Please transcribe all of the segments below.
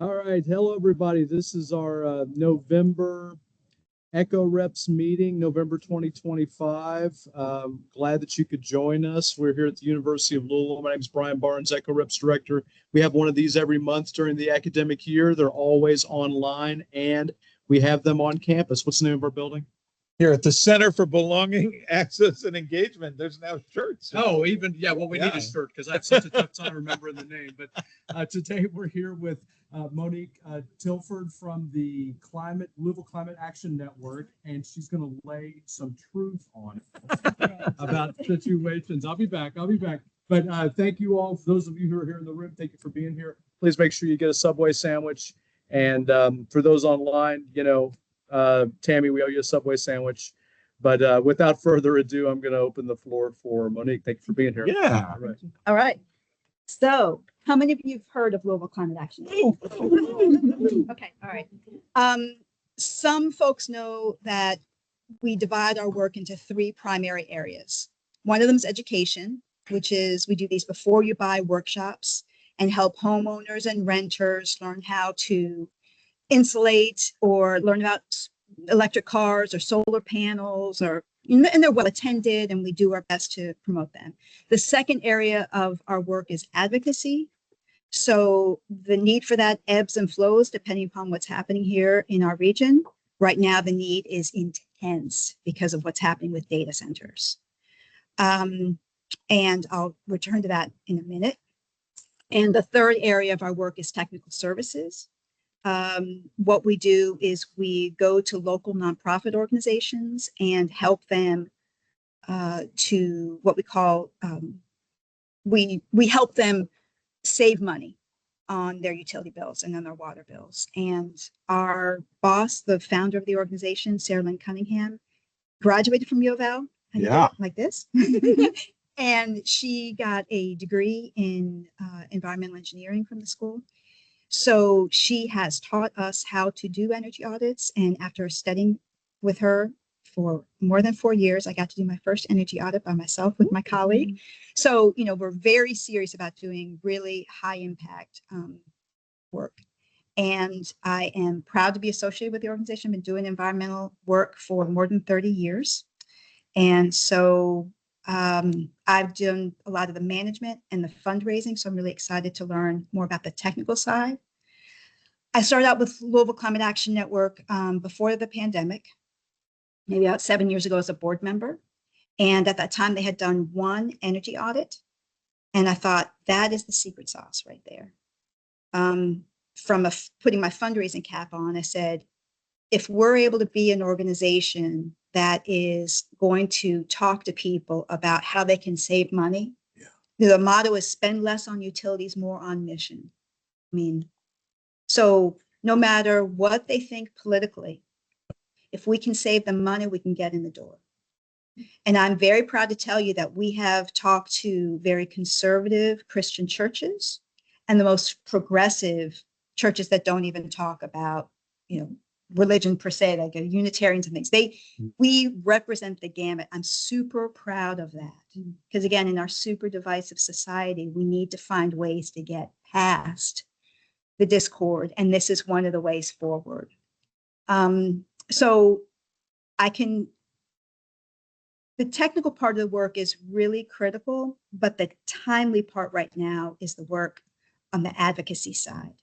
All right. Hello, everybody. This is our November EcoReps meeting, November 2025. Glad that you could join us. We're here at the University of Louisville. My name is Brian Barnes, EcoReps Director. We have one of these every month during the academic year. They're always online, and we have them on campus. What's the name of our building? Here at the Center for Belonging, Access, and Engagement. There's now shirts. Oh, even, yeah, well, we need a shirt because I have such a tough time remembering the name. But today we're here with Monique Tilford from the Louisville Climate Action Network, and she's going to lay some truth on it about situations. I'll be back. But thank you all, for those of you who are here in the room, thank you for being here. Please make sure you get a Subway sandwich. And for those online, Tammy, we owe you a Subway sandwich. But without further ado, I'm going to open the floor for Monique. Thank you for being here. Yeah. All right. So how many of you have heard of Louisville Climate Action? Okay. All right. Some folks know that we divide our work into three primary areas. One of them is education, which is we do these before you buy workshops and help homeowners and renters learn how to insulate or learn about electric cars or solar panels, and they're well attended, and we do our best to promote them. The second area of our work is advocacy. So the need for that ebbs and flows depending upon what's happening here in our region. Right now, the need is intense because of what's happening with data centers. And I'll return to that in a minute. And the third area of our work is technical services. What we do is we go to local nonprofit organizations and help them to what we call, we help them save money on their utility bills and on their water bills. And our boss, the founder of the organization, Sarah Lynn Cunningham, graduated from U of L. Yeah. Like this. And she got a degree in environmental engineering from the school. So she has taught us how to do energy audits. And after studying with her for more than 4 years, I got to do my first energy audit by myself with my colleague. So, we're very serious about doing really high impact work. And I am proud to be associated with the organization. I've been doing environmental work for more than 30 years. And so I've done a lot of the management and the fundraising, so I'm really excited to learn more about the technical side. I started out with Louisville Climate Action Network before the pandemic, maybe about 7 years ago as a board member. And at that time, they had done one energy audit. And I thought, that is the secret sauce right there. From putting my fundraising cap on, I said, if we're able to be an organization that is going to talk to people about how they can save money. Yeah. The motto is spend less on utilities, more on mission. So no matter what they think politically, if we can save them money, we can get in the door. And I'm very proud to tell you that we have talked to very conservative Christian churches and the most progressive churches that don't even talk about, religion per se, like Unitarians and things. We represent the gamut. I'm super proud of that because again, in our super divisive society, we need to find ways to get past the discord, and this is one of the ways forward. So the technical part of the work is really critical, but the timely part right now is the work on the advocacy side.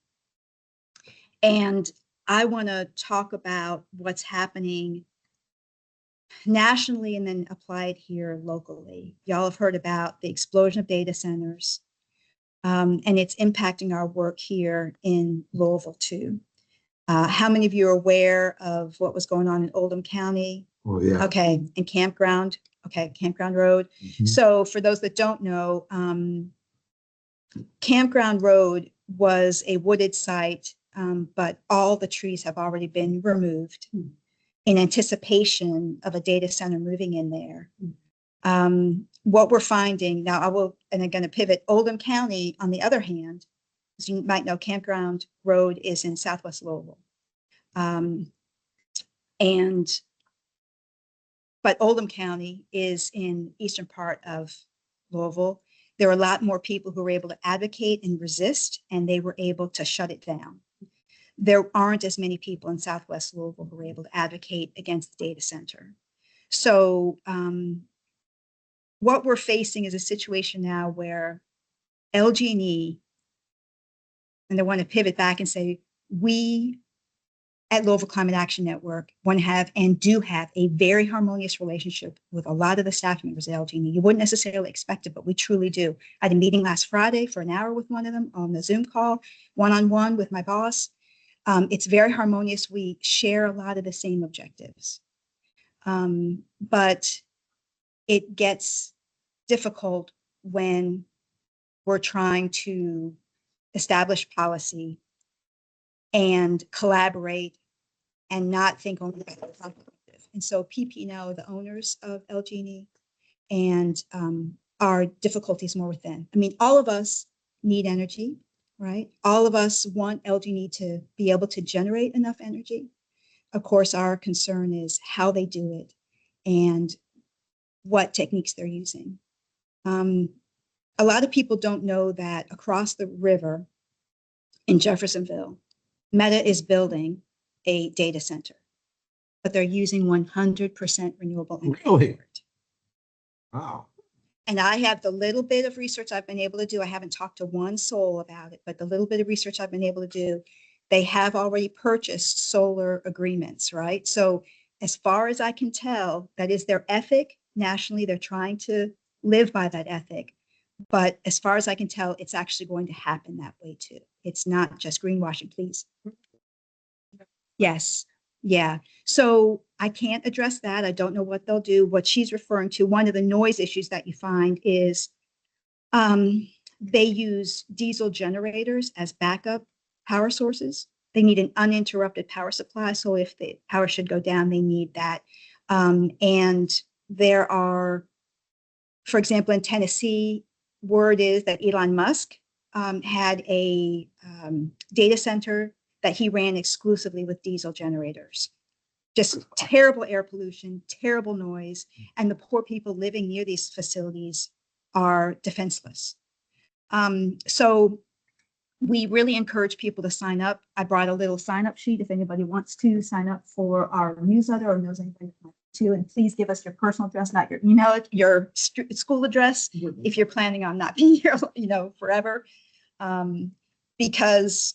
And I want to talk about what's happening nationally and then apply it here locally. Y'all have heard about the explosion of data centers, and it's impacting our work here in Louisville too. How many of you are aware of what was going on in Oldham County? Oh, yeah. Okay, and Campground Road. Mm-hmm. So for those that don't know, Campground Road was a wooded site, but all the trees have already been removed in anticipation of a data center moving in there. What we're finding now, and I'm going to pivot. Oldham County, on the other hand, as you might know, Campground Road is in Southwest Louisville, but Oldham County is in eastern part of Louisville. there were a lot more people who were able to advocate and resist, and they were able to shut it down. There aren't as many people in Southwest Louisville who were able to advocate against the data center. So what we're facing is a situation now where LG&E, and I want to pivot back and say, we at Louisville Climate Action Network want to have and do have a very harmonious relationship with a lot of the staff members at LG&E. You wouldn't necessarily expect it, but we truly do. I had a meeting last Friday for an hour with one of them on the Zoom call, one-on-one with my boss. It's very harmonious. We share a lot of the same objectives, but it gets difficult when we're trying to establish policy and collaborate and not think only about the collective. And so PP&L, the owners of LG&E, and our difficulties more within. I mean, all of us need energy, right? All of us want LG&E to be able to generate enough energy. Of course, our concern is how they do it and what techniques they're using. A lot of people don't know that across the river in Jeffersonville, Meta is building a data center, but they're using 100% renewable energy. Really? Wow. And I have the little bit of research I've been able to do. I haven't talked to one soul about it, but the little bit of research I've been able to do, they have already purchased solar agreements, right? So as far as I can tell, that is their ethic. Nationally, they're trying to live by that ethic. But as far as I can tell, it's actually going to happen that way too. It's not just greenwashing, please. Yes. Yeah. So I can't address that. I don't know what they'll do. What she's referring to, one of the noise issues that you find is they use diesel generators as backup power sources. They need an uninterrupted power supply. So if the power should go down, they need that. And there are, for example, in Tennessee, word is that Elon Musk had a data center that he ran exclusively with diesel generators. Just terrible air pollution, terrible noise, and the poor people living near these facilities are defenseless. So we really encourage people to sign up. I brought a little sign-up sheet if anybody wants to sign up for our newsletter or knows anybody who wants to, and please give us your personal address, not your email, your school address, if you're planning on not being here, forever, because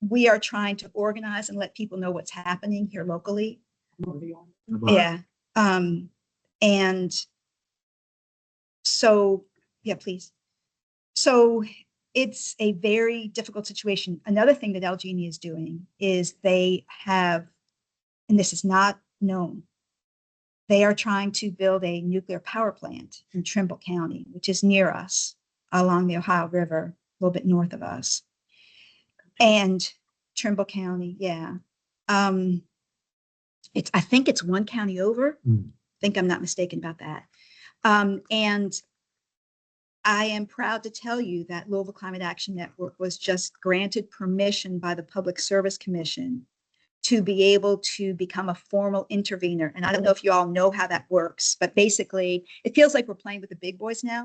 we are trying to organize and let people know what's happening here locally. Yeah. And so, yeah, please. So it's a very difficult situation. Another thing that LG&E is doing is they have, and this is not known, they are trying to build a nuclear power plant in Trimble County, which is near us along the Ohio River, a little bit north of us. And Trimble County, yeah. I think it's one county over. I think I'm not mistaken about that. And I am proud to tell you that Louisville Climate Action Network was just granted permission by the Public Service Commission to be able to become a formal intervener. And I don't know if you all know how that works, but basically it feels like we're playing with the big boys now.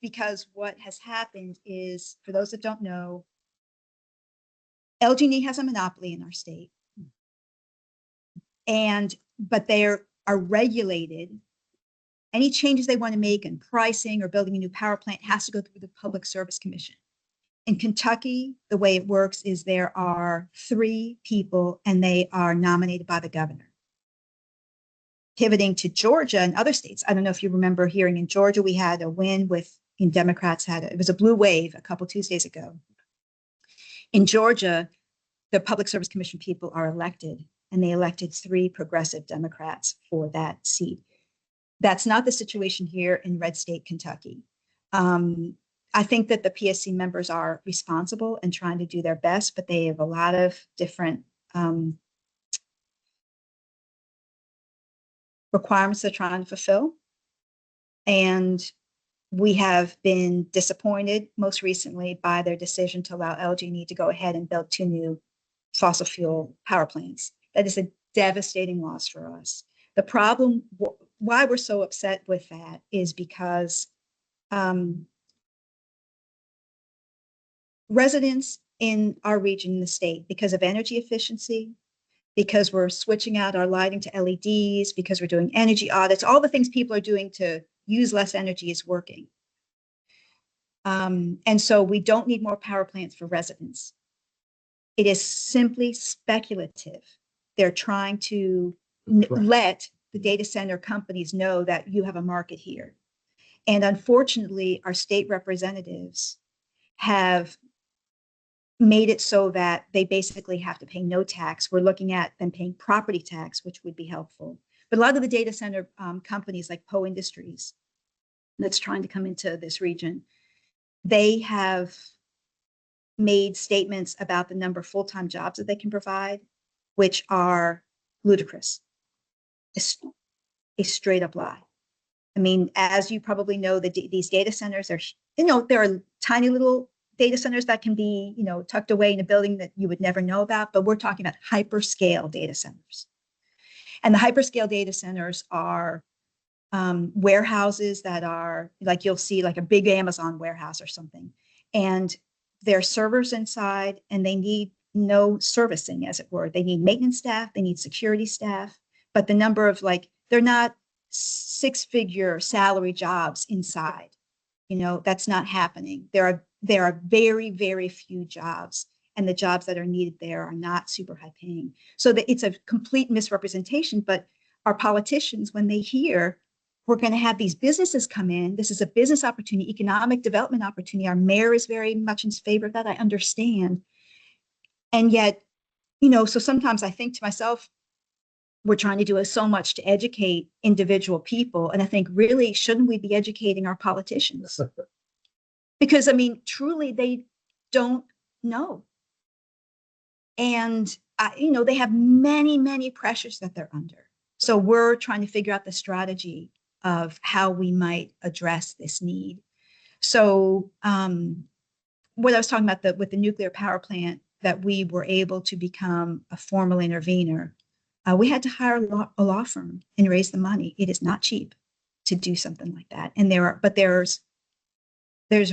Because what has happened is, for those that don't know, LG&E has a monopoly in our state, but they are regulated. Any changes they want to make in pricing or building a new power plant has to go through the Public Service Commission. In Kentucky, the way it works is there are 3 people and they are nominated by the governor. Pivoting to Georgia and other states, I don't know if you remember hearing in Georgia, we had a win Democrats it was a blue wave a couple Tuesdays ago. In Georgia, the Public Service Commission people are elected, and they elected 3 progressive Democrats for that seat. That's not the situation here in red state Kentucky. I think that the PSC members are responsible and trying to do their best, but they have a lot of different requirements they're trying to fulfill. And we have been disappointed most recently by their decision to allow LG&E to go ahead and build 2 new fossil fuel power plants. That is a devastating loss for us. The problem, why we're so upset with that, is because Um, residents in our region, in the state, because of energy efficiency, because we're switching out our lighting to LEDs, because we're doing energy audits, all the things people are doing to use less energy is working. And so we don't need more power plants for residents. It is simply speculative. They're trying to let the data center companies know that you have a market here. And unfortunately, our state representatives have made it so that they basically have to pay no tax. We're looking at them paying property tax, which would be helpful. But a lot of the data center companies like Poe Industries that's trying to come into this region, they have made statements about the number of full-time jobs that they can provide, which are ludicrous. It's a straight up lie. I mean, as you probably know, these data centers are, there are tiny little data centers that can be, tucked away in a building that you would never know about, but we're talking about hyperscale data centers. And the hyperscale data centers are warehouses that are like, you'll see like a big Amazon warehouse or something. And there are servers inside and they need no servicing, as it were. They need maintenance staff, they need security staff, but the number of they're not 6-figure salary jobs inside. That's not happening. There are very, very few jobs, and the jobs that are needed there are not super high paying. So that it's a complete misrepresentation, but our politicians, when they hear we're going to have these businesses come in, this is a business opportunity, economic development opportunity. Our mayor is very much in favor of that. I understand. And yet, so sometimes I think to myself, we're trying to do so much to educate individual people. And I think, really, shouldn't we be educating our politicians? Because, I mean, truly, they don't know. And, they have many, many pressures that they're under. So we're trying to figure out the strategy of how we might address this need. So what I was talking about with the nuclear power plant, that we were able to become a formal intervener, we had to hire a law firm and raise the money. It is not cheap to do something like that. And there's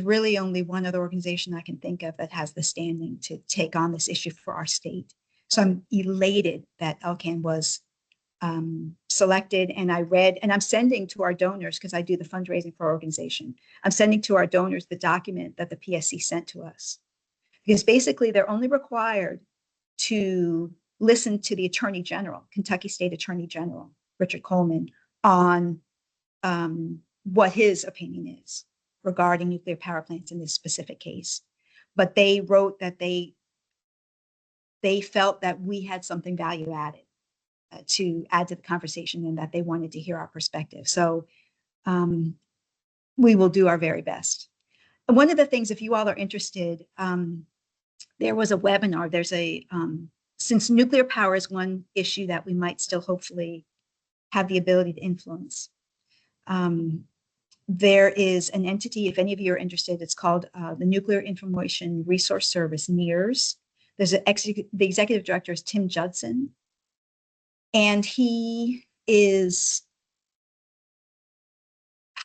really only one other organization I can think of that has the standing to take on this issue for our state. So I'm elated that Elcan was selected, and I read, and I'm sending to our donors, because I do the fundraising for our organization. I'm sending to our donors the document that the PSC sent to us, because basically they're only required to listen to the Attorney General, Kentucky State Attorney General, Richard Coleman, on what his opinion is regarding nuclear power plants in this specific case. But they wrote that they felt that we had something value added to add to the conversation, and that they wanted to hear our perspective. So we will do our very best. And one of the things, if you all are interested, there was a webinar. There's since nuclear power is one issue that we might still hopefully have the ability to influence. There is an entity, if any of you are interested, it's called the Nuclear Information Resource Service, NIRS. The executive director is Tim Judson. And he is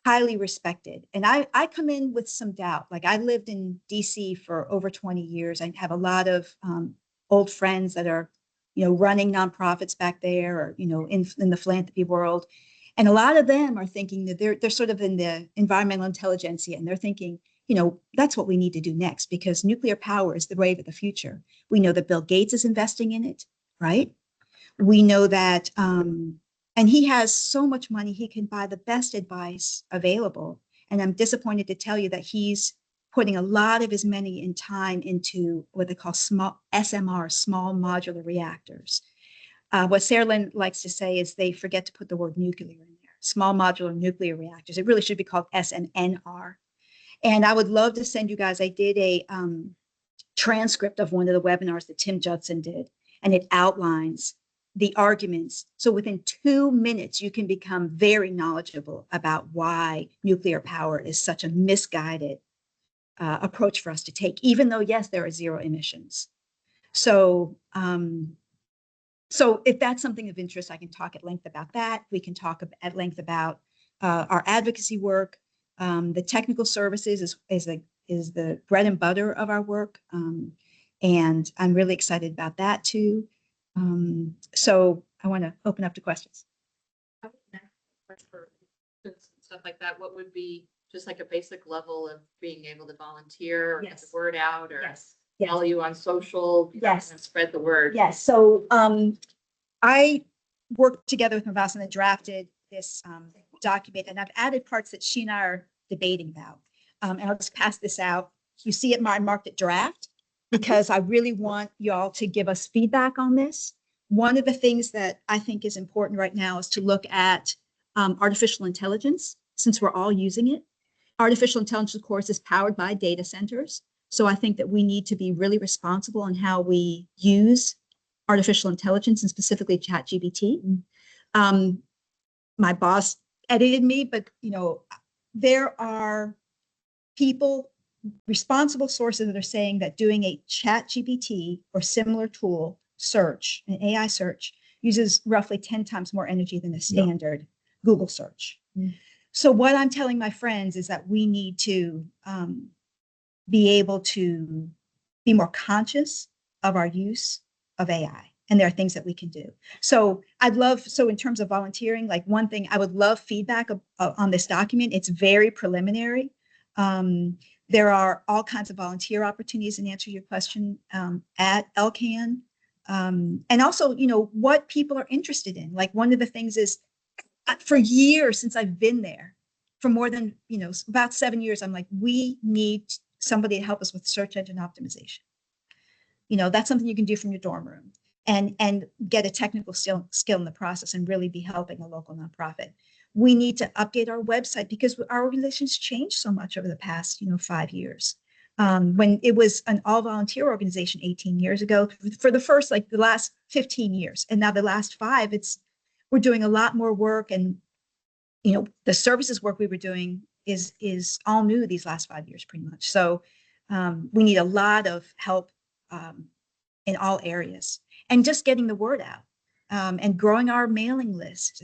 highly respected. And I come in with some doubt. Like, I lived in DC for over 20 years. I have a lot of old friends that are, running nonprofits back there, or, in the philanthropy world. And a lot of them are thinking that they're sort of in the environmental intelligentsia, and they're thinking, that's what we need to do next, because nuclear power is the wave of the future. We know that Bill Gates is investing in it, right? We know that, and he has so much money, he can buy the best advice available. And I'm disappointed to tell you that he's putting a lot of his money and time into what they call small SMR, small modular reactors. What Sarah Lynn likes to say is they forget to put the word nuclear in there. Small modular nuclear reactors. It really should be called SMNR. And I would love to send you guys, I did a transcript of one of the webinars that Tim Judson did, and it outlines the arguments. So within 2 minutes, you can become very knowledgeable about why nuclear power is such a misguided approach for us to take, even though, yes, there are zero emissions. So, so if that's something of interest, I can talk at length about that. We can talk at length about our advocacy work. The technical services is the bread and butter of our work. And I'm really excited about that too. So I want to open up to questions. For students and stuff like that, what would be just like a basic level of being able to volunteer or get the Yes. word out or Yes. follow you on social? Yes. And spread the word. Yes. So I worked together with Mavas and drafted this document, and I've added parts that she and I are debating about. And I'll just pass this out. You see it, I marked it draft because I really want y'all to give us feedback on this. One of the things that I think is important right now is to look at artificial intelligence, since we're all using it. Artificial intelligence, of course, is powered by data centers. So I think that we need to be really responsible in how we use artificial intelligence and specifically ChatGPT. My boss edited me, but there are people, responsible sources that are saying that doing a ChatGPT or similar tool search, an AI search, uses roughly 10 times more energy than a standard Google search. So what I'm telling my friends is that we need to be able to be more conscious of our use of AI. And there are things that we can do. So in terms of volunteering, like one thing, I would love feedback on this document. It's very preliminary. There are all kinds of volunteer opportunities, in answer to your question, at LCAN. And also, what people are interested in. Like one of the things is, for years since I've been there, for more than, about 7 years, I'm like, we need somebody to help us with search engine optimization. That's something you can do from your dorm room and get a technical skill in the process and really be helping a local nonprofit. We need to update our website because our organization's changed so much over the past, 5 years. When it was an all volunteer organization 18 years ago, for the first, the last 15 years, and now the last 5, we're doing a lot more work, and, the services work we were doing is all new these last 5 years, pretty much. So we need a lot of help in all areas, and just getting the word out and growing our mailing list.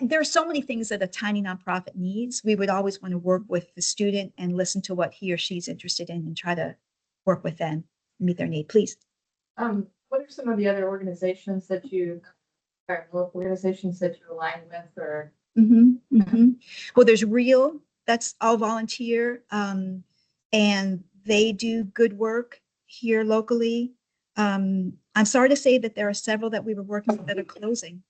There are so many things that a tiny nonprofit needs. We would always want to work with the student and listen to what he or she's interested in and try to work with them, meet their need. Please. What are some of the other organizations that local organizations that you align with or? Well, there's Real, that's all volunteer. And they do good work here locally. I'm sorry to say that there are several that we were working with that are closing.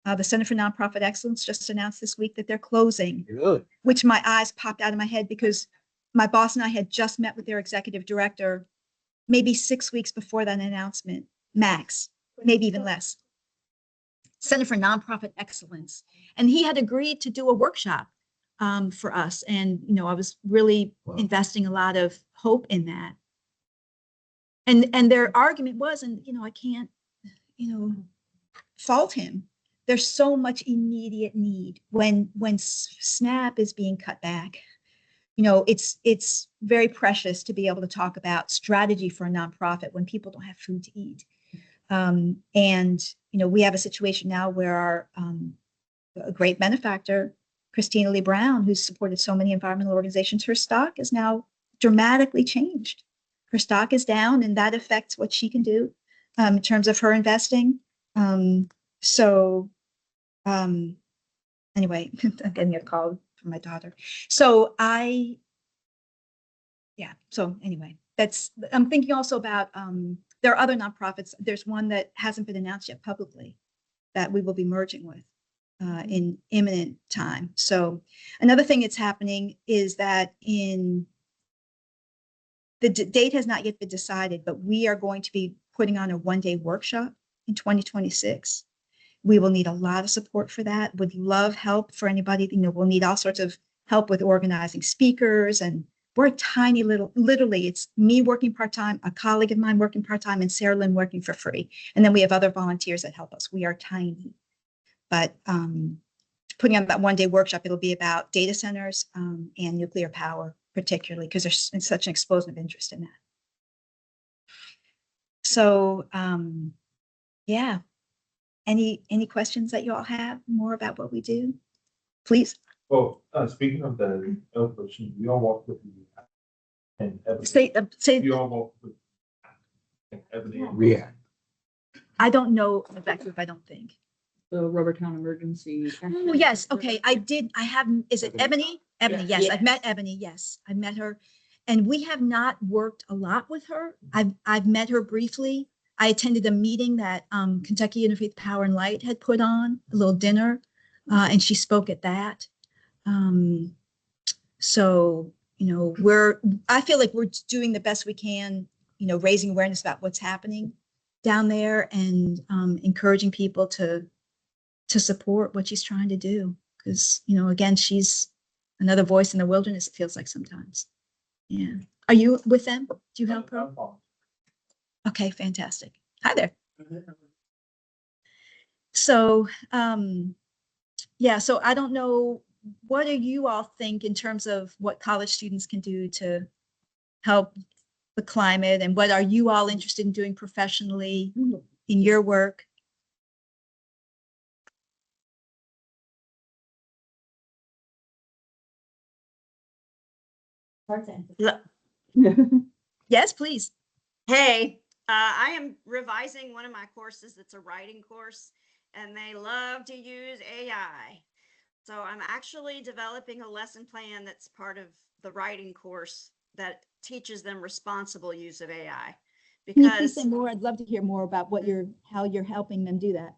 The Center for Nonprofit Excellence just announced this week that they're closing, Really? which my eyes popped out of my head because my boss and I had just met with their executive director maybe 6 weeks before that announcement, max, maybe even less. Center for Nonprofit Excellence. And he had agreed to do a workshop for us. And, I was really investing a lot of hope in that. And their argument was, and, I can't, fault him. There's so much immediate need when SNAP is being cut back. It's very precious to be able to talk about strategy for a nonprofit when people don't have food to eat. And we have a situation now where a great benefactor, Christina Lee Brown, who's supported so many environmental organizations, her stock is now dramatically changed. Her stock is down, and that affects what she can do in terms of her investing. Anyway, I'm getting a call from my daughter. So anyway, I'm thinking also about, there are other nonprofits. There's one that hasn't been announced yet publicly that we will be merging with in imminent time. So another thing that's happening is that the date has not yet been decided, but we are going to be putting on a one-day workshop in 2026. We will need a lot of support for that. Would love help for anybody. We'll need all sorts of help with organizing speakers, and we're a tiny literally, it's me working part-time, a colleague of mine working part-time, and Sarah Lynn working for free. And then we have other volunteers that help us. We are tiny. But putting on that one-day workshop, it'll be about data centers and nuclear power, particularly because there's such an explosion of interest in that. So yeah. Any questions that you all have more about what we do? Please. Well, speaking of the operation, we all walk with you. And Ebony, Say, you all walk with Ebony. React. I don't know that group, I don't think. The Rubber Town Emergency. Oh, yes, okay, I have, is it Ebony? Ebony, yes, I've met Ebony, yes, I've met her. And we have not worked a lot with her. I've met her briefly. I attended a meeting that Kentucky Interfaith Power and Light had put on, a little dinner, and she spoke at that. So, I feel like we're doing the best we can, raising awareness about what's happening down there and encouraging people to support what she's trying to do. Because, again, she's another voice in the wilderness, it feels like sometimes. Yeah. Are you with them? Do you help her? Okay, fantastic. Hi there. So, yeah, so I don't know, what do you all think in terms of what college students can do to help the climate, and what are you all interested in doing professionally in your work? Yes, please. Hey, I am revising one of my courses. It's a writing course, and they love to use AI. So I'm actually developing a lesson plan that's part of the writing course that teaches them responsible use of AI. Can you please Because say more? I'd love to hear more about how you're helping them do that.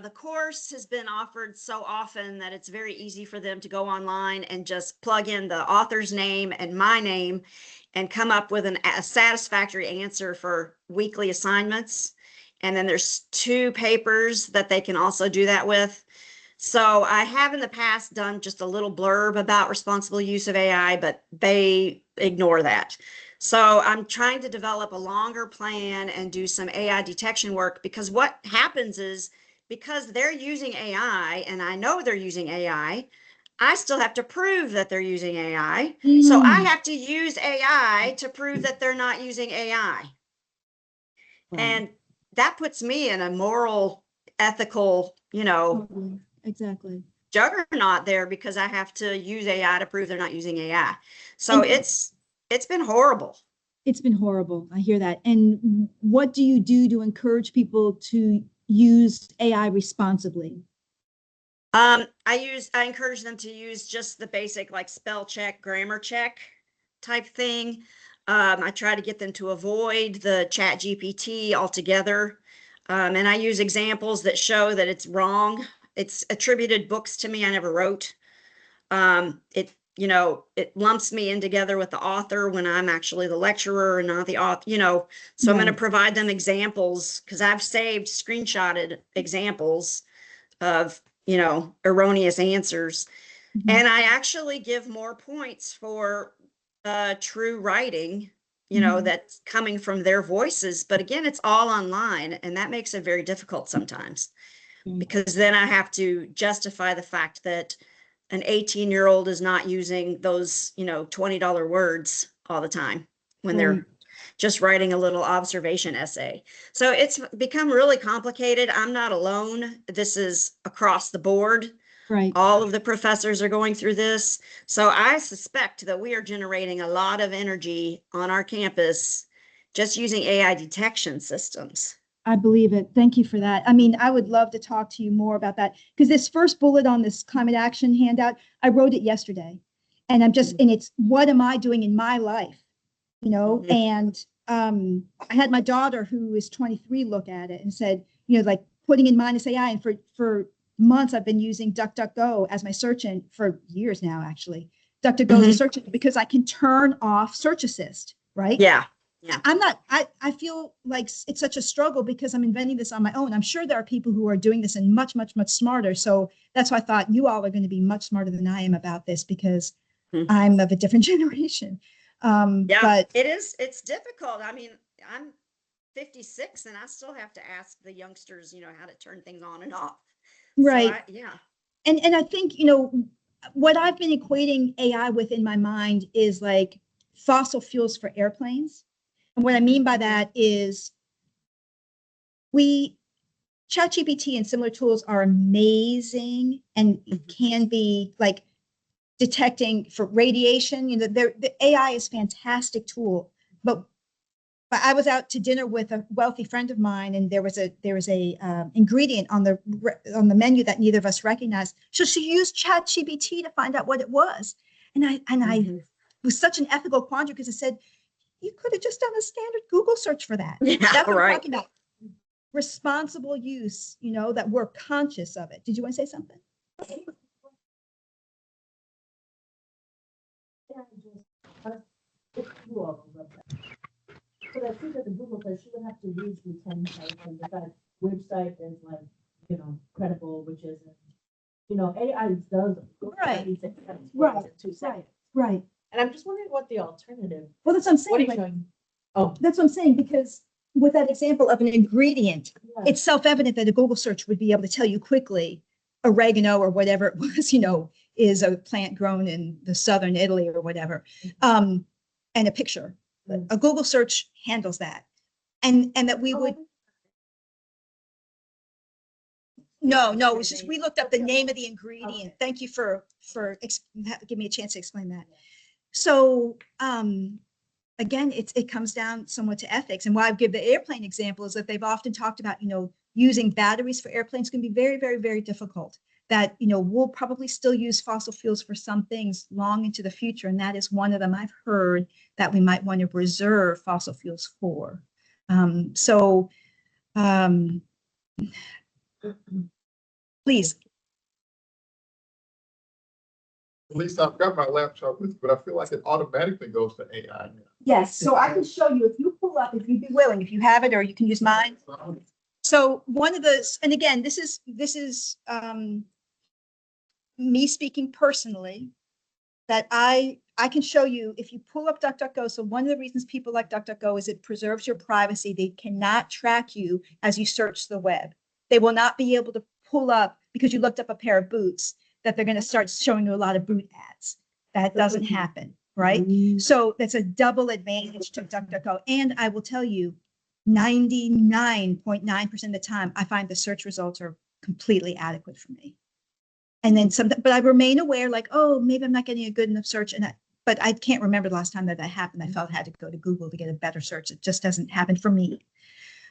the course has been offered so often that it's very easy for them to go online and just plug in the author's name and my name and come up with a satisfactory answer for weekly assignments. And then there's 2 papers that they can also do that with. So I have in the past done just a little blurb about responsible use of AI, but they ignore that. So I'm trying to develop a longer plan and do some AI detection work, because what happens is, because they're using AI and I know they're using AI, I still have to prove that they're using AI. So I have to use AI to prove that they're not using AI. And that puts me in a moral, ethical, Exactly. juggernaut there, because I have to use AI to prove they're not using AI. So it's been horrible. It's been horrible. I hear that. And what do you do to encourage people to use AI responsibly? I encourage them to use just the basic, like, spell check, grammar check type thing. I try to get them to avoid the Chat GPT altogether. And I use examples that show that it's wrong. It's attributed books to me I never wrote. It lumps me in together with the author when I'm actually the lecturer and not the author, so I'm going to provide them examples, because I've saved screenshotted examples of, erroneous answers. And I actually give more points for true writing, that's coming from their voices. But again, it's all online, and that makes it very difficult sometimes, because then I have to justify the fact that an 18-year-old is not using those, $20 words all the time when they're just writing a little observation essay. So it's become really complicated. I'm not alone. This is across the board. Right. All of the professors are going through this. So I suspect that we are generating a lot of energy on our campus just using AI detection systems. I believe it. Thank you for that. I mean, I would love to talk to you more about that, because this first bullet on this climate action handout, I wrote it yesterday, and and it's, what am I doing in my life? And I had my daughter, who is 23, look at it and said, like, putting in minus AI. And for months, I've been using DuckDuckGo as my search engine, for years now, actually. DuckDuckGo is a search engine, because I can turn off search assist, right? Yeah. I feel like it's such a struggle, because I'm inventing this on my own. I'm sure there are people who are doing this and much, much, much smarter. So that's why I thought you all are going to be much smarter than I am about this, because I'm of a different generation. But it's difficult. I mean, I'm 56 and I still have to ask the youngsters, how to turn things on and off. Right. So And I think, what I've been equating AI with in my mind is like fossil fuels for airplanes. And what I mean by that is, we ChatGPT and similar tools are amazing and can be like detecting for radiation. You know, the AI is a fantastic tool, but I was out to dinner with a wealthy friend of mine, and there was a ingredient on the menu that neither of us recognized. So she used ChatGPT to find out what it was, and I was such an ethical quandary because I said, you could have just done a standard Google search for that. Yeah, That's what I'm right. talking about. Responsible use, you know, that we're conscious of it. Did you want to say something? So that she doesn't Google search, she would have to read through 10 sites and decide which site is like, you know, credible, which isn't. You know, AI does. Right. Right. In 2 seconds. Right. Right. And I'm just wondering what the alternative, Well, that's what I'm what are saying. you Like, showing? Oh, that's what I'm saying, because with that example of an ingredient, yeah. it's self-evident that a Google search would be able to tell you quickly oregano or whatever it was, you know, is a plant grown in the southern Italy or whatever, and a picture. A Google search handles that, and that we would. No, it's just we looked up the name of the ingredient. Thank you for giving me a chance to explain that. So again, it comes down somewhat to ethics, and why I give the airplane example is that they've often talked about, you know, using batteries for airplanes can be very, very, very difficult. That, you know, we'll probably still use fossil fuels for some things long into the future, and that is one of them I've heard that we might want to reserve fossil fuels for. Please. At least I've got my laptop with me, but I feel like it automatically goes to AI. Yes, so I can show you, if you pull up, if you'd be willing, if you have it, or you can use mine. So one of those, and again, this is me speaking personally, that I can show you if you pull up DuckDuckGo. So one of the reasons people like DuckDuckGo is it preserves your privacy. They cannot track you as you search the web. They will not be able to pull up because you looked up a pair of boots that they're going to start showing you a lot of boot ads. That doesn't happen, right? So that's a double advantage to DuckDuckGo. And I will tell you, 99.9% of the time, I find the search results are completely adequate for me. And then some, but I remain aware, like, oh, maybe I'm not getting a good enough search. But I can't remember the last time that happened. I felt I had to go to Google to get a better search. It just doesn't happen for me.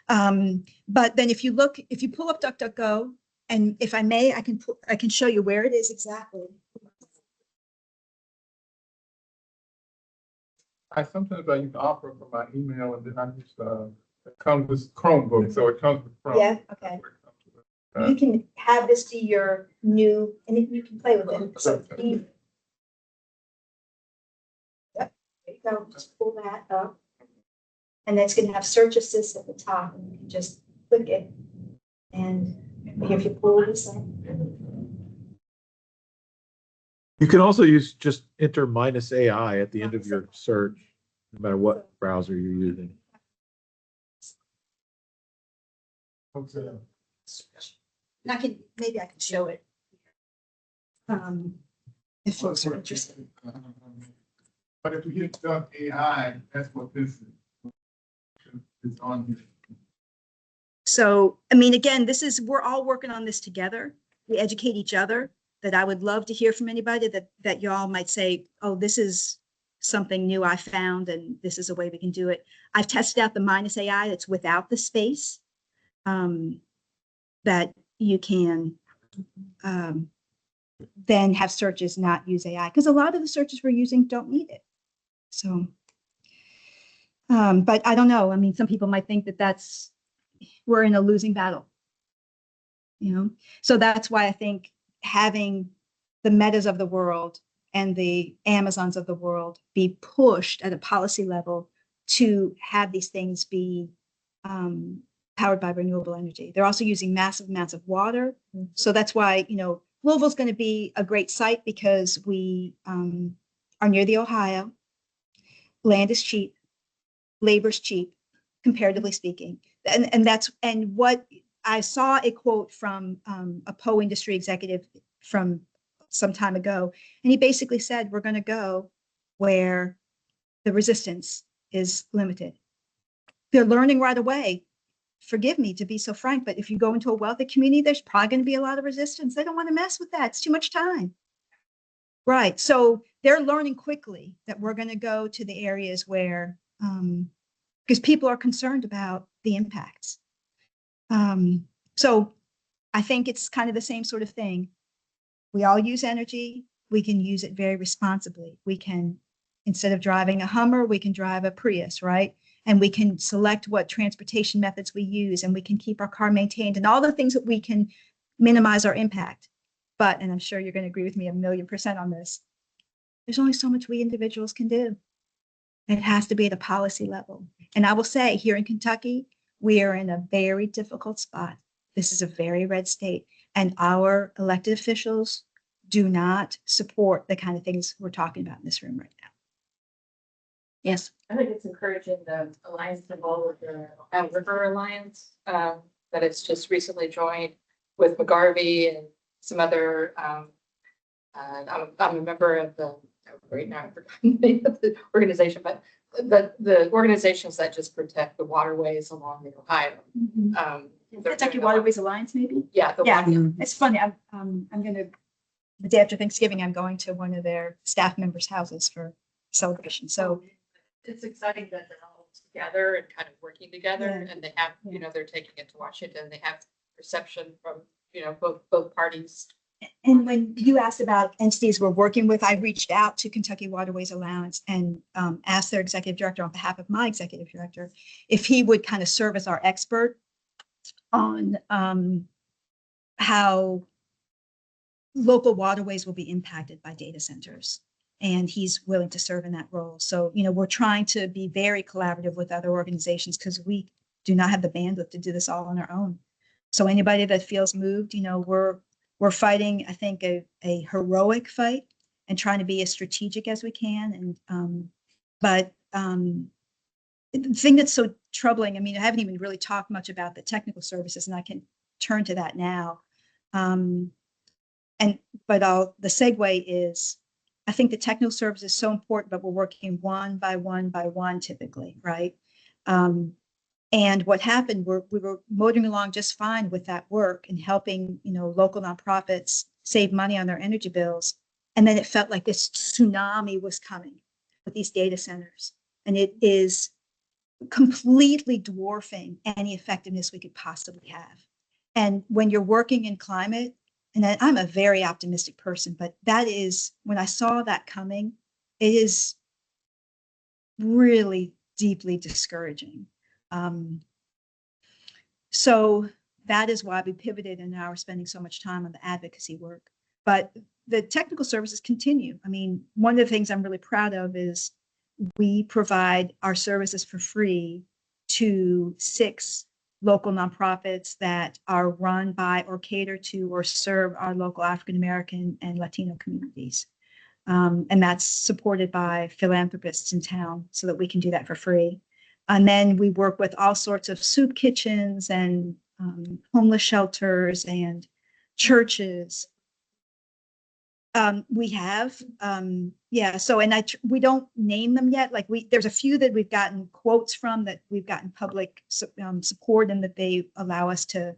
But then if you pull up DuckDuckGo, and if I may, I can show you where it is exactly. Sometimes I use Opera for my email, and then I just it comes with Chromebook, so it comes with Chrome. Yeah, okay. You can have this be your new, and you can play with it. So yep, there you go. Just pull that up, and it's going to have Search Assist at the top, and you can just click it. And if you pull this up, You can also just enter -AI at the end of your search, no matter what browser you're using. Okay. and maybe I can show it. If folks are interested. But if we hit Duck AI, that's what this is on here. So, I mean, again, we're all working on this together. We educate each other. That I would love to hear from anybody that y'all might say, oh, this is something new I found, and this is a way we can do it. I've tested out the -AI that's without the space, that you can then have searches not use AI, because a lot of the searches we're using don't need it. So, but I don't know. I mean, some people might think that we're in a losing battle, you know? So that's why I think having the Metas of the world and the Amazons of the world be pushed at a policy level to have these things be powered by renewable energy. They're also using massive amounts of water. So that's why, you know, Louisville's going to be a great site because we are near the Ohio. Land is cheap, labor's cheap, comparatively speaking. And what I saw a quote from a Poe industry executive from some time ago, and he basically said, we're going to go where the resistance is limited. They're learning right away forgive me to be so frank, but if you go into a wealthy community, there's probably going to be a lot of resistance. They don't want to mess with that. It's too much time. Right. So they're learning quickly that we're going to go to the areas where, because people are concerned about the impacts. So I think it's kind of the same sort of thing. We all use energy. We can use it very responsibly. We can, instead of driving a Hummer, we can drive a Prius, right? And we can select what transportation methods we use, and we can keep our car maintained and all the things that we can minimize our impact. But, and I'm sure you're going to agree with me 1,000,000% on this, there's only so much we individuals can do. It has to be at a policy level. And I will say, here in Kentucky, we are in a very difficult spot. This is a very red state, and our elected officials do not support the kind of things we're talking about in this room right now. Yes. I think it's encouraging the alliance involved with the Ohio River Alliance, that it's just recently joined with McGarvey and some other, I'm a member of the, right now, I forgot the name of the organization, but the organizations that just protect the waterways along the Ohio. Kentucky Waterways Alliance, maybe? Yeah. It's funny. I'm going to, the day after Thanksgiving, I'm going to one of their staff members' houses for celebration. So it's exciting that they're all together and kind of working together, Yeah. and they have, you know, they're taking it to Washington. They have reception from, you know, both parties. And when you asked about entities we're working with, I reached out to Kentucky Waterways Alliance and asked their executive director on behalf of my executive director if he would kind of serve as our expert on how local waterways will be impacted by data centers. And he's willing to serve in that role. So, you know, we're trying to be very collaborative with other organizations because we do not have the bandwidth to do this all on our own. So anybody that feels moved, you know, we're fighting, I think, a heroic fight and trying to be as strategic as we can. And but the thing that's so troubling, I mean, I haven't even really talked much about the technical services, and I can turn to that now. The segue is, I think the technical service is so important, but we're working one by one typically, right? And what happened, we were motoring along just fine with that work and helping, you know, local nonprofits save money on their energy bills. And then it felt like this tsunami was coming with these data centers. And it is completely dwarfing any effectiveness we could possibly have. And when you're working in climate, and I'm a very optimistic person, but that is, when I saw that coming, it is really deeply discouraging. So that is why we pivoted and now we're spending so much time on the advocacy work. But the technical services continue. I mean, one of the things I'm really proud of is we provide our services for free to 6 local nonprofits that are run by or cater to or serve our local African American and Latino communities. And that's supported by philanthropists in town so that we can do that for free. And then we work with all sorts of soup kitchens and homeless shelters and churches. We have, so, and we don't name them yet. Like there's a few that we've gotten quotes from that we've gotten public support, and that they allow us to,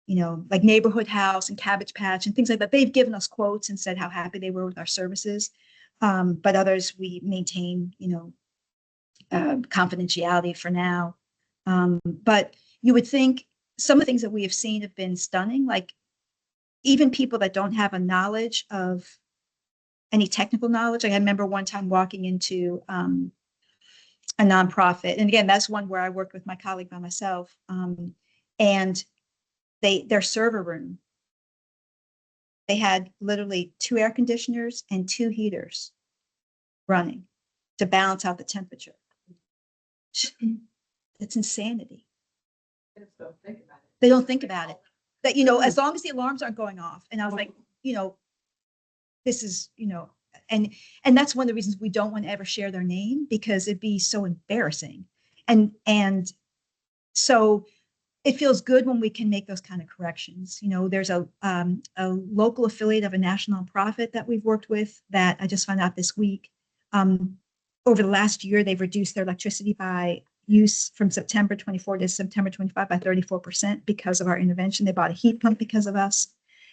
you know, like Neighborhood House and Cabbage Patch and things like that. They've given us quotes and said how happy they were with our services. But others we maintain, you know, confidentiality for now. But you would think some of the things that we have seen have been stunning, like even people that don't have a knowledge of any technical knowledge. Like I remember one time walking into a nonprofit, and again, that's one where I worked with my colleague by myself, and their server room, they had literally 2 air conditioners and 2 heaters running to balance out the temperature. It's insanity. They don't think about it. That, you know, as long as the alarms aren't going off. And I was like, you know, this is, you know, and that's one of the reasons we don't want to ever share their name, because it'd be so embarrassing. And so it feels good when we can make those kind of corrections. You know, there's a local affiliate of a national nonprofit that we've worked with that I just found out this week. Over the last year, they've reduced their electricity by use from September 24 to September 25 by 34% because of our intervention. They bought a heat pump because of us.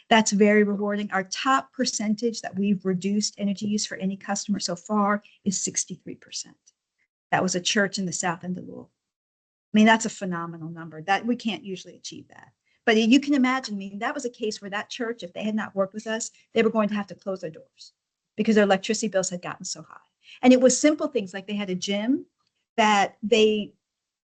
That's very rewarding. Our top percentage that we've reduced energy use for any customer so far is 63%. That was a church in the south end of Louisville. I mean, that's a phenomenal number that we can't usually achieve that. But you can imagine, I mean, that was a case where that church, if they had not worked with us, they were going to have to close their doors because their electricity bills had gotten so high. And it was simple things like they had a gym that they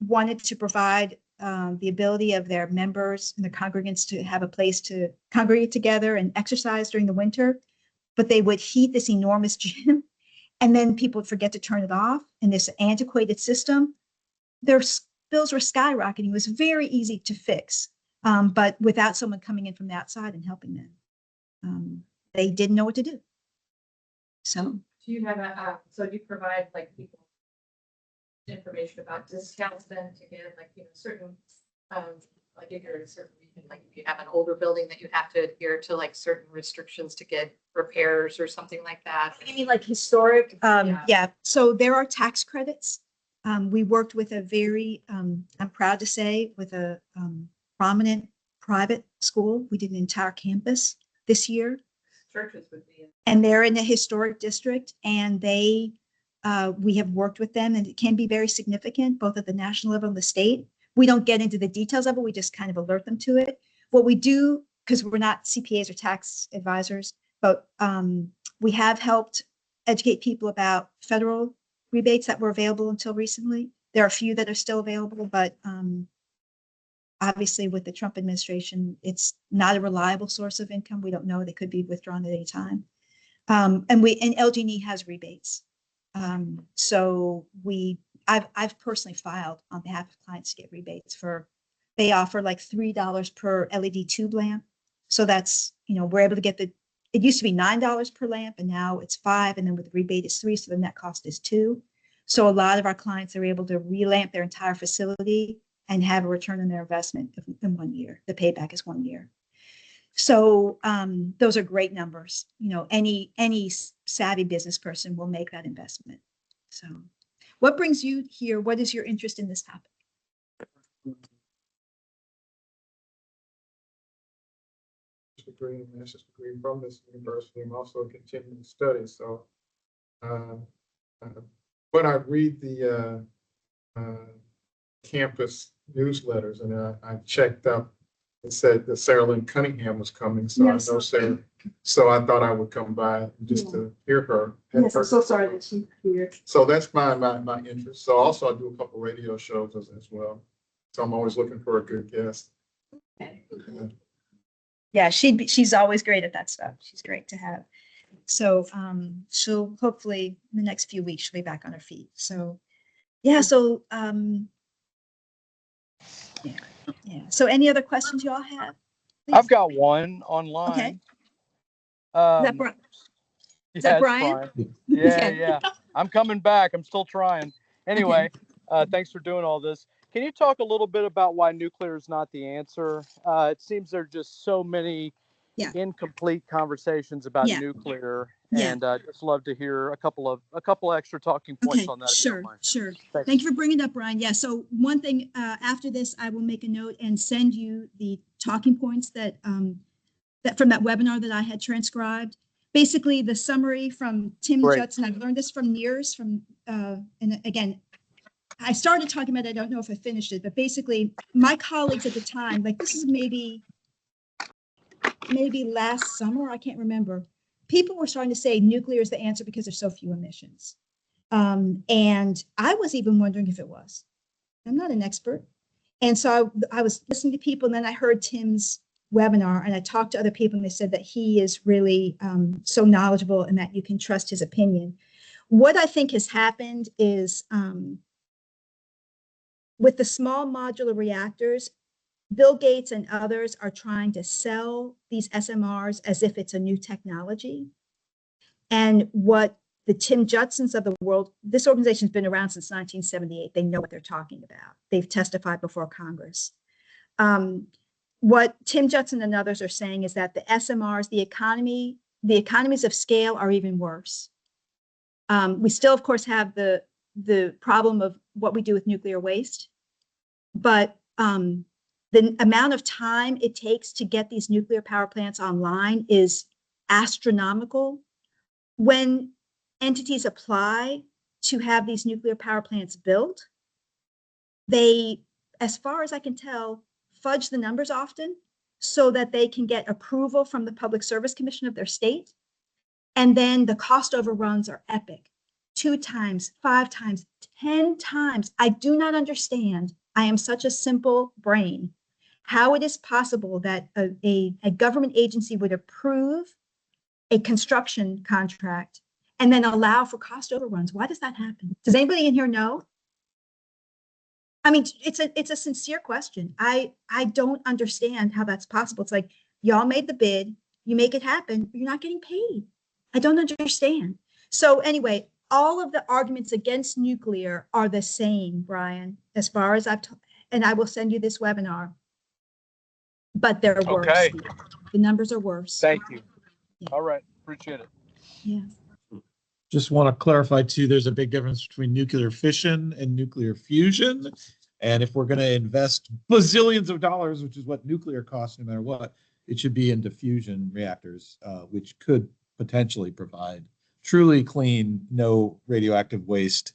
wanted to provide the ability of their members and their congregants to have a place to congregate together and exercise during the winter. But they would heat this enormous gym and then people would forget to turn it off. And this antiquated system, their bills were skyrocketing. It was very easy to fix, but without someone coming in from the outside and helping them. They didn't know what to do. So Do you have so do you provide like people information about discounts then to get like, certain, like if you're in a certain region, like if you have an older building that you have to adhere to like certain restrictions to get repairs or something like that? you mean like historic? Yeah. Yeah. So there are tax credits. We worked with a very, I'm proud to say, with a prominent private school. We did an entire campus this year. Churches would be. And they're in a historic district, and we have worked with them, and it can be very significant, both at the national level and the state. We don't get into the details of it. We just kind of alert them to it. What we do, because we're not CPAs or tax advisors, but we have helped educate people about federal rebates that were available until recently. There are a few that are still available, but obviously with the Trump administration, it's not a reliable source of income. We don't know. They could be withdrawn at any time. And LG&E has rebates. So I've personally filed on behalf of clients to get rebates they offer like $3 per LED tube lamp. So that's, we're able to get it used to be $9 per lamp and now it's $5. And then with the rebate it's $3. So the net cost is $2. So a lot of our clients are able to relamp their entire facility and have a return on their investment in 1 year. The payback is 1 year. So those are great numbers. Any savvy business person will make that investment. So what brings you here? What is your interest in this topic? Degree and master's degree from this university. I'm also continuing to study. So, when I read the campus newsletters, and I checked up, it said that Sarah Lynn Cunningham was coming. So yes. I know Sarah. So I thought I would come by just to hear her. Yes, I'm so sorry that she's here. So that's my interest. So also I do a couple radio shows as well. So I'm always looking for a good guest. Okay. Yeah, she's always great at that stuff. She's great to have. So she'll hopefully in the next few weeks she'll be back on her feet. So yeah, so yeah. So any other questions you all have? Please. I've got one online. Okay. Is Yeah, that Brian? Yeah. I'm coming back. I'm still trying. Anyway, thanks for doing all this. Can you talk a little bit about why nuclear is not the answer? It seems there are just so many incomplete conversations about nuclear, and just love to hear a couple extra talking points on that. Sure. Thank you for bringing it up, Brian. Yeah. So one thing after this, I will make a note and send you the talking points that from that webinar that I had transcribed. Basically, the summary from Tim Judson. I've learned this from years. And again, I started talking about it. I don't know if I finished it, but basically, my colleagues at the time, like this is maybe last summer, I can't remember. People were starting to say nuclear is the answer because there's so few emissions. And I was even wondering if it was. I'm not an expert. And so I was listening to people, and then I heard Tim's webinar, and I talked to other people, and they said that he is really so knowledgeable and that you can trust his opinion. What I think has happened is with the small modular reactors, Bill Gates and others are trying to sell these SMRs as if it's a new technology. And what the Tim Judsons of the world, this organization's been around since 1978. They know what they're talking about. They've testified before Congress. What Tim Judson and others are saying is that the SMRs, the economies of scale are even worse. We still, of course, have the the problem of what we do with nuclear waste, but the amount of time it takes to get these nuclear power plants online is astronomical. When entities apply to have these nuclear power plants built, they, as far as I can tell, fudge the numbers often so that they can get approval from the Public Service Commission of their state. And then the cost overruns are epic. 2 times, 5 times, 10 times. I do not understand. I am such a simple brain. How it is possible that a government agency would approve a construction contract and then allow for cost overruns. Why does that happen? Does anybody in here know? I mean, it's a sincere question. I don't understand how that's possible. It's like, y'all made the bid, you make it happen, but you're not getting paid. I don't understand. So anyway, all of the arguments against nuclear are the same, Brian, as far as and I will send you this webinar, but they're worse. Okay. The numbers are worse. Thank you. All right. Appreciate it. Yeah. Just want to clarify too, there's a big difference between nuclear fission and nuclear fusion. And if we're going to invest bazillions of dollars, which is what nuclear costs no matter what, it should be into fusion reactors, which could potentially provide truly clean, no radioactive waste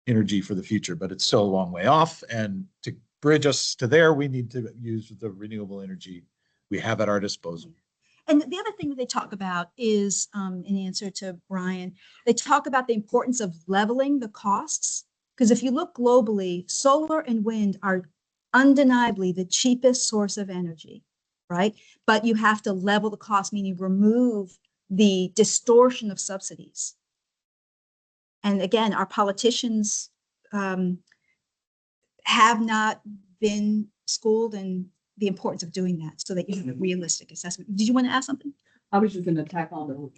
energy for the future. But it's still a long way off. And to bridge us to there, we need to use the renewable energy we have at our disposal. And the other thing that they talk about is, in answer to Brian, they talk about the importance of leveling the costs. Because if you look globally, solar and wind are undeniably the cheapest source of energy, right? But you have to level the cost, meaning remove the distortion of subsidies. And again, our politicians have not been schooled in the importance of doing that so that you have a realistic assessment. Did you want to ask something? I was just going to tack on the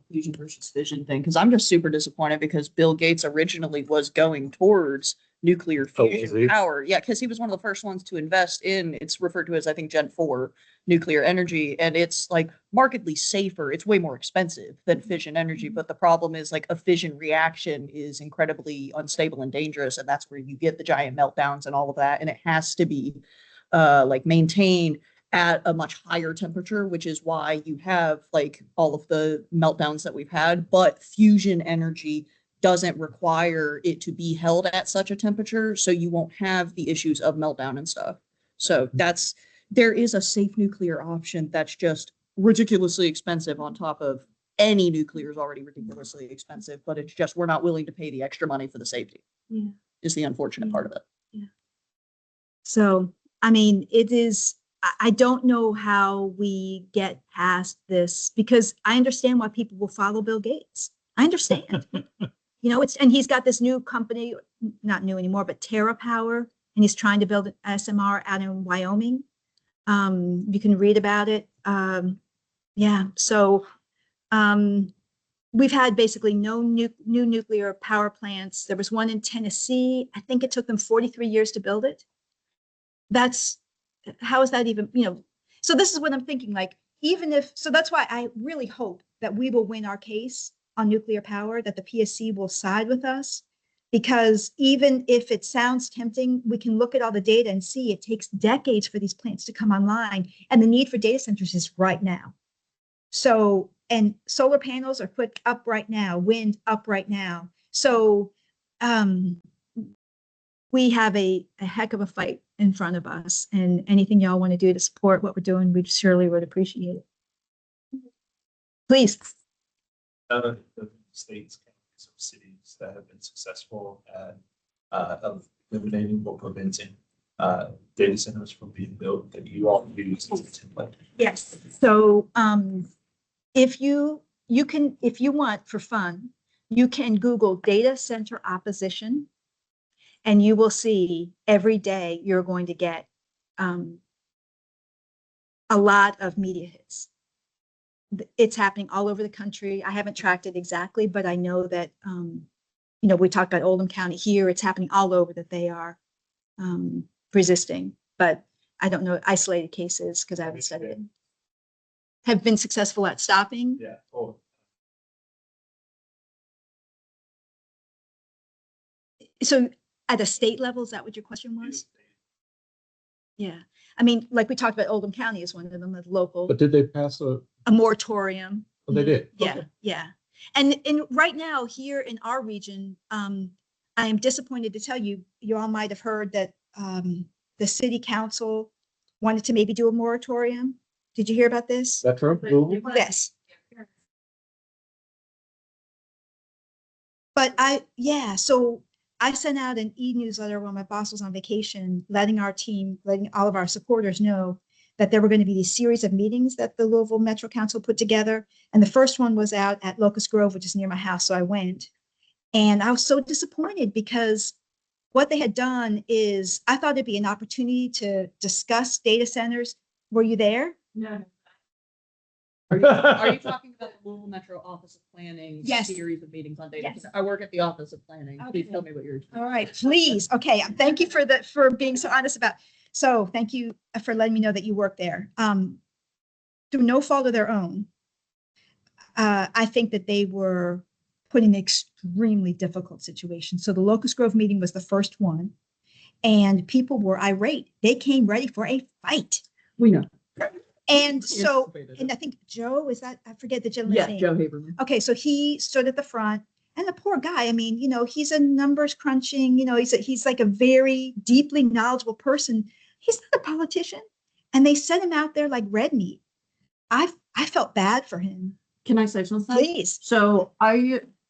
fusion versus fission thing, because I'm just super disappointed because Bill Gates originally was going towards nuclear fusion power. Yeah, because he was one of the first ones to invest in, it's referred to as, I think, Gen 4 nuclear energy. And it's like markedly safer. It's way more expensive than fission energy. But the problem is like a fission reaction is incredibly unstable and dangerous. And that's where you get the giant meltdowns and all of that. And it has to be like maintained at a much higher temperature, which is why you have like all of the meltdowns that we've had. But fusion energy doesn't require it to be held at such a temperature, so you won't have the issues of meltdown and stuff. So there is a safe nuclear option that's just ridiculously expensive on top of any nuclear is already ridiculously expensive, but it's just we're not willing to pay the extra money for the safety. Yeah. Is the unfortunate part of it. Yeah. So, I mean, it is, I don't know how we get past this, because I understand why people will follow Bill Gates. I understand. You know, and he's got this new company, not new anymore, but TerraPower, and he's trying to build an SMR out in Wyoming. You can read about it. Yeah, so we've had basically no new nuclear power plants. There was one in Tennessee. I think it took them 43 years to build it. How is that even, you know? So this is what I'm thinking, like, even if, so that's why I really hope that we will win our case on nuclear power, that the PSC will side with us, because even if it sounds tempting, we can look at all the data and see it takes decades for these plants to come online, and the need for data centers is right now. So, and solar panels are put up right now, wind up right now. So we have a heck of a fight in front of us, and anything y'all want to do to support what we're doing, we surely would appreciate it. Please. The states, counties, or cities that have been successful at of eliminating or preventing data centers from being built that you all use as a template? Yes. So if you want for fun, you can Google data center opposition, and you will see every day you're going to get a lot of media hits. It's happening all over the country. I haven't tracked it exactly, but I know that, you know, we talked about Oldham County here. It's happening all over that they are resisting, but I don't know isolated cases because I haven't studied it. Have been successful at stopping. Yeah. Oh. So at a state level, is that what your question was? Yeah. I mean, like we talked about, Oldham County is one of them, the local, But did they pass a, a moratorium. oh, they did? Yeah, Okay. yeah. And right now here in our region, I am disappointed to tell you, you all might have heard that the city council wanted to maybe do a moratorium. Did you hear about this? That's true. Louisville? Yes. But so I sent out an e-newsletter when my boss was on vacation, letting all of our supporters know that there were going to be these series of meetings that the Louisville Metro Council put together. And the first one was out at Locust Grove, which is near my house. So I went, and I was so disappointed because what they had done is, I thought it'd be an opportunity to discuss data centers. Were you there? No. Are you talking about the Louisville Metro Office of Planning? Yes. Series of meetings on data. Yes. I work at the Office of Planning. Please Okay. tell me what you're. All right, please. Okay, thank you for being so honest about. So thank you for letting me know that you work there. Through no fault of their own, I think that they were put in an extremely difficult situation. So the Locust Grove meeting was the first one, and people were irate. They came ready for a fight. We know. And so, Anticipated and it. I think Joe, I forget the gentleman's Yeah, name. Joe Haberman. Okay, so he stood at the front, and the poor guy, I mean, he's a numbers crunching, he's like a very deeply knowledgeable person. He's not a politician. And they sent him out there like red meat. I felt bad for him. Can I say something? Please. So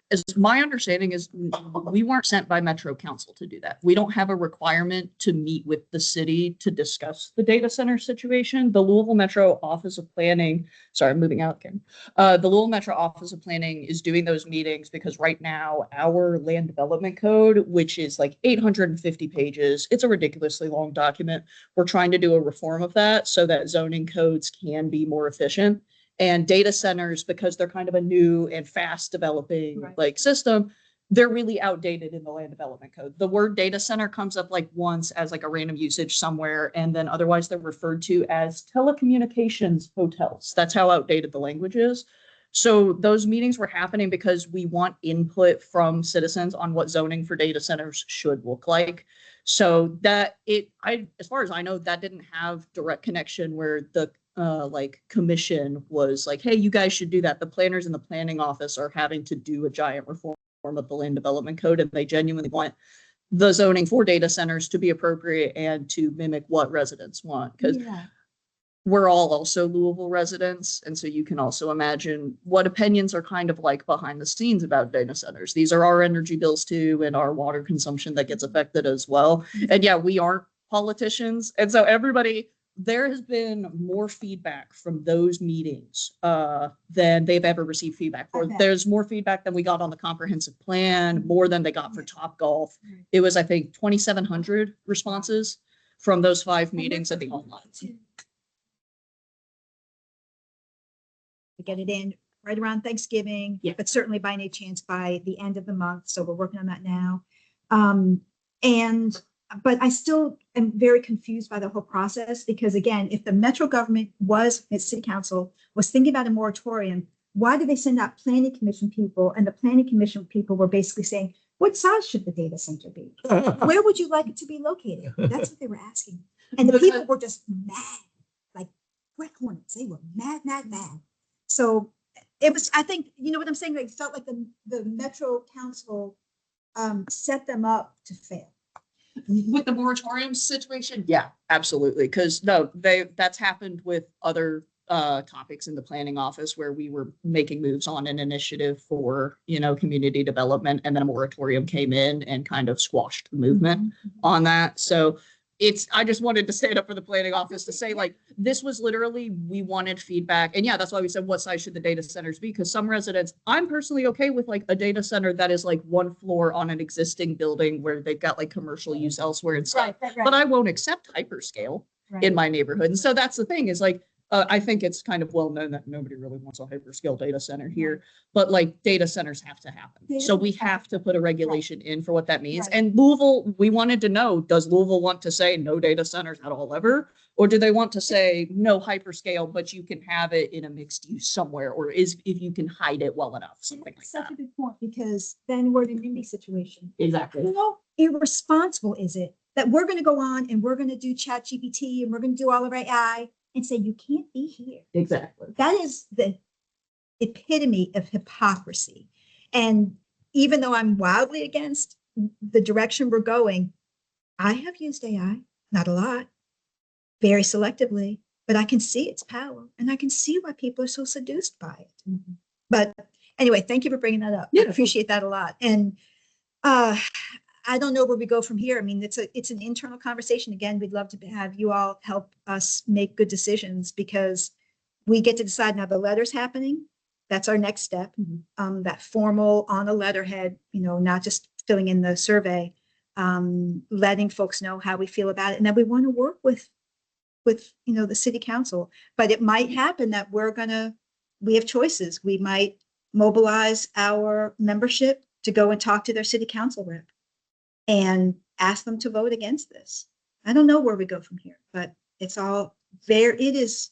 as my understanding is, we weren't sent by Metro Council to do that. We don't have a requirement to meet with the city to discuss the data center situation. The Louisville Metro Office of Planning, sorry, I'm moving out again. The Louisville Metro Office of Planning is doing those meetings because right now our land development code, which is like 850 pages, it's a ridiculously long document. We're trying to do a reform of that so that zoning codes can be more efficient. And data centers, because they're kind of a new and fast developing like system, they're really outdated in the land development code. The word data center comes up like once as like a random usage somewhere, and then otherwise they're referred to as telecommunications hotels. That's how outdated the language is. So those meetings were happening because we want input from citizens on what zoning for data centers should look like. So that as far as I know, that didn't have direct connection where the commission was like, hey, you guys should do that. The planners in the planning office are having to do a giant reform of the land development code, and they genuinely want the zoning for data centers to be appropriate and to mimic what residents want. Because we're all also Louisville residents. And so you can also imagine what opinions are kind of like behind the scenes about data centers. These are our energy bills too, and our water consumption that gets affected as well. And yeah, we aren't politicians. And so there has been more feedback from those meetings than they've ever received feedback for. Okay. There's more feedback than we got on the comprehensive plan, more than they got for Topgolf. It was, I think, 2,700 responses from those 5 meetings at the online. To get it in right around Thanksgiving, but certainly by any chance by the end of the month. So we're working on that now. But I still am very confused by the whole process because, again, if the Metro government city council was thinking about a moratorium, why did they send out planning commission people? And the planning commission people were basically saying, what size should the data center be? Where would you like it to be located? That's what they were asking. And the people were just mad, like red hornets. They were mad. So it was, I think, you know what I'm saying? Like, it felt like the Metro council set them up to fail. With the moratorium situation? Yeah, absolutely. Because that's happened with other topics in the planning office where we were making moves on an initiative for, community development, and then a moratorium came in and kind of squashed the movement on that. So I just wanted to stand up for the planning office to say, like, this was literally, we wanted feedback. And yeah, that's why we said, what size should the data centers be? Because some residents, I'm personally okay with like a data center that is like 1 floor on an existing building where they've got like commercial use elsewhere and stuff. But I won't accept hyperscale in my neighborhood. And so that's the thing is like, I think it's kind of well known that nobody really wants a hyperscale data center here, but like data centers have to happen. Data So we centers have have to put a regulation in for what that means. Right. And Louisville, we wanted to know, does Louisville want to say no data centers at all ever? Or do they want to say no hyperscale, but you can have it in a mixed use somewhere, or if you can hide it well enough, something like Such that. a good point, because then we're in a NIMBY situation. Exactly. How irresponsible is it that we're going to go on and we're going to do chat GPT and we're going to do all of our AI and say, you can't be here. Exactly. That is the epitome of hypocrisy. And even though I'm wildly against the direction we're going, I have used AI, not a lot, very selectively, but I can see its power and I can see why people are so seduced by it. Mm-hmm. But anyway, thank you for bringing that up. Yeah. I appreciate that a lot. And I don't know where we go from here. I mean, it's an internal conversation. Again, we'd love to have you all help us make good decisions, because we get to decide now. The letter's happening. That's our next step. That formal on a letterhead, not just filling in the survey, letting folks know how we feel about it. And then we want to work with the city council. But it might happen that we have choices. We might mobilize our membership to go and talk to their city council rep and ask them to vote against this. I don't know where we go from here, but it is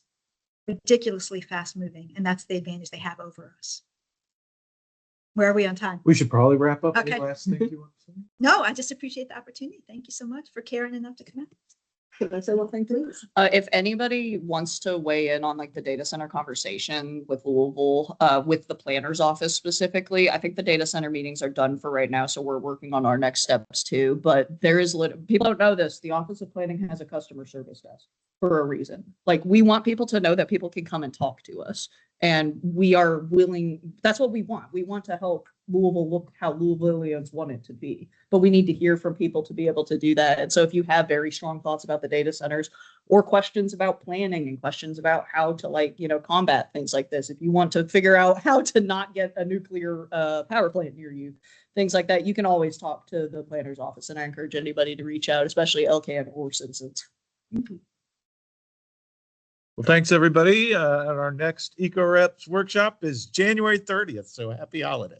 ridiculously fast moving, and that's the advantage they have over us. Where are we on time? We should probably wrap up. Okay. Any last thing you want to say? No, I just appreciate the opportunity. Thank you so much for caring enough to come out. Could I say one thing, please? If anybody wants to weigh in on like the data center conversation with Louisville, with the planner's office specifically, I think the data center meetings are done for right now. So we're working on our next steps too. But there is people don't know this. The Office of Planning has a customer service desk for a reason. Like, we want people to know that people can come and talk to us. And we are willing, that's what we want. We want to help Louisville look how Louisvillians want it to be. But we need to hear from people to be able to do that. And so if you have very strong thoughts about the data centers, or questions about planning and questions about how to combat things like this, if you want to figure out how to not get a nuclear power plant near you, things like that, you can always talk to the planner's office. And I encourage anybody to reach out, especially LCAN or citizens. Well, thanks, everybody. And our next EcoReps workshop is January 30th. So happy holidays.